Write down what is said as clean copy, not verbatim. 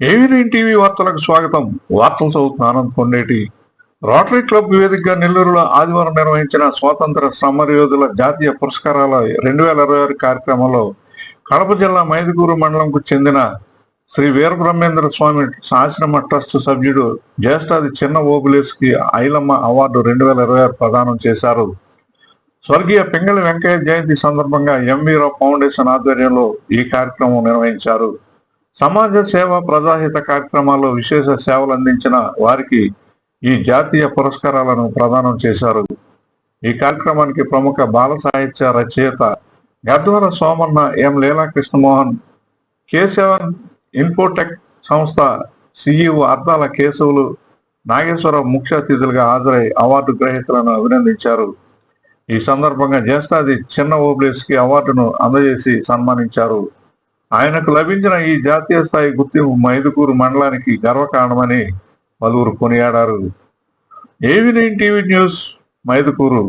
ఏవి9 TV వార్తలకు స్వాగతం. వార్తలు చదువుతున్న ఆనంద్ కొండేటి. రోటరీ క్లబ్ వేదికగా నెల్లూరులో ఆదివారం నిర్వహించిన స్వాతంత్ర సమరయోధుల జాతీయ పురస్కారాల 2026 కార్యక్రమంలో కడప జిల్లా మైదుకూరు మండలంకు చెందిన శ్రీ వీరబ్రహ్మేంద్ర స్వామి ఆశ్రమ ట్రస్ట్ సభ్యుడు జ్యేష్ఠాది చిన్న ఓబులేస్కి ఐలమ్మ అవార్డు 2026 ప్రదానం చేశారు. స్వర్గీయ పింగళి వెంకయ్య జయంతి సందర్భంగా ఎంవీరావు ఫౌండేషన్ ఆధ్వర్యంలో ఈ కార్యక్రమం నిర్వహించారు. సమాజ సేవ, ప్రజాహిత కార్యక్రమాల్లో విశేష సేవలు అందించిన వారికి ఈ జాతీయ పురస్కారాలను ప్రదానం చేశారు. ఈ కార్యక్రమానికి ప్రముఖ బాల సాహిత్య రచయిత గద్వాల సోమన్న, ఎం లీలా కృష్ణమోహన్, K7 ఇన్ఫోటెక్ సంస్థ CEO అద్దాల కేశవులు, నాగేశ్వరరావు ముఖ్య అతిథులుగా హాజరై అవార్డు గ్రహీతలను అభినందించారు. ఈ సందర్భంగా జ్యేష్ఠాది చిన్న ఓబులేస్కి అవార్డును అందజేసి సన్మానించారు. ఆయనకు లభించిన ఈ జాతీయ స్థాయి గుర్తింపు మైదుకూరు మండలానికి గర్వకారణమని పలువురు కొనియాడారు. ఏవి9 టీవీ న్యూస్, మైదుకూరు.